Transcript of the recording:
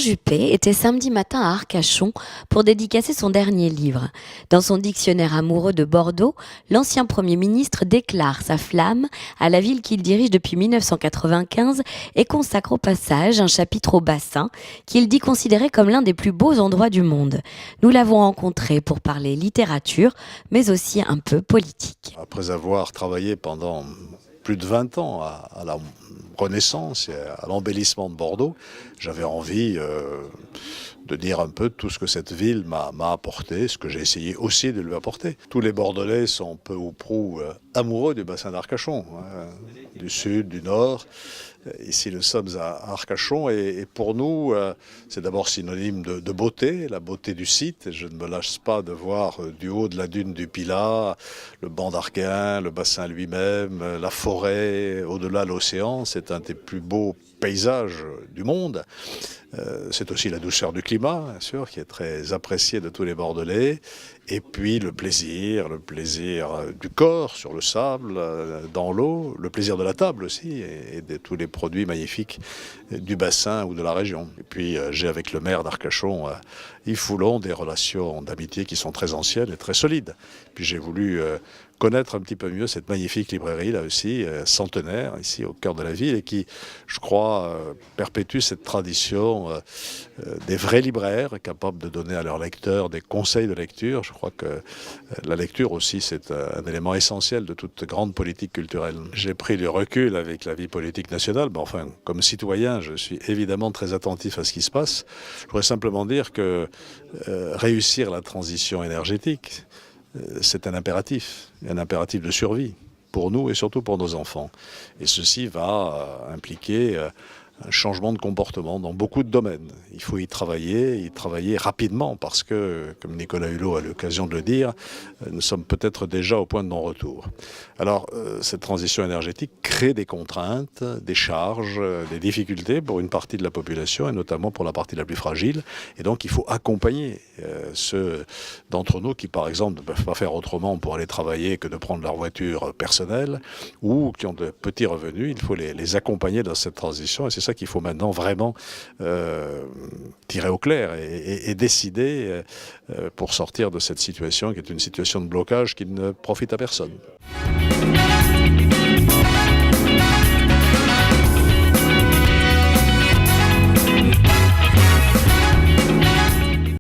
Juppé était samedi matin à Arcachon pour dédicacer son dernier livre. Dans son dictionnaire amoureux de Bordeaux, l'ancien Premier ministre déclare sa flamme à la ville qu'il dirige depuis 1995 et consacre au passage un chapitre au bassin qu'il dit considérer comme l'un des plus beaux endroits du monde. Nous l'avons rencontré pour parler littérature, mais aussi un peu politique. Après avoir travaillé pendant plus de 20 ans à la renaissance et à l'embellissement de Bordeaux, j'avais envie de dire un peu tout ce que cette ville m'a apporté, ce que j'ai essayé aussi de lui apporter. Tous les Bordelais sont peu ou prou amoureux du bassin d'Arcachon, du sud, du nord. Ici, nous sommes à Arcachon et pour nous, c'est d'abord synonyme de beauté, la beauté du site. Je ne me lâche pas de voir du haut de la dune du Pilat, le banc d'Arquin, le bassin lui-même, la forêt, au-delà l'océan. C'est un des plus beaux paysages du monde. C'est aussi la douceur du climat, bien sûr, qui est très appréciée de tous les Bordelais. Et puis le plaisir du corps sur le sable, dans l'eau, le plaisir de la table aussi, et de tous les produits magnifiques du bassin ou de la région. Et puis j'ai avec le maire d'Arcachon, Yves Foulon, des relations d'amitié qui sont très anciennes et très solides. Puis j'ai voulu connaître un petit peu mieux cette magnifique librairie, là aussi, centenaire, ici au cœur de la ville, et qui, je crois, perpétue cette tradition des vrais libraires, capables de donner à leurs lecteurs des conseils de lecture. Je crois que la lecture aussi, c'est un élément essentiel de toute grande politique culturelle. J'ai pris du recul avec la vie politique nationale, mais enfin, comme citoyen, je suis évidemment très attentif à ce qui se passe. Je voudrais simplement dire que réussir la transition énergétique, c'est un impératif de survie pour nous et surtout pour nos enfants. Et ceci va impliquer un changement de comportement dans beaucoup de domaines. Il faut y travailler rapidement parce que, comme Nicolas Hulot a l'occasion de le dire, nous sommes peut-être déjà au point de non-retour. Alors, cette transition énergétique crée des contraintes, des charges, des difficultés pour une partie de la population et notamment pour la partie la plus fragile. Et donc, il faut accompagner ceux d'entre nous qui, par exemple, ne peuvent pas faire autrement pour aller travailler que de prendre leur voiture personnelle ou qui ont de petits revenus. Il faut les accompagner dans cette transition et c'est ça qu'il faut maintenant vraiment tirer au clair et décider pour sortir de cette situation qui est une situation de blocage qui ne profite à personne.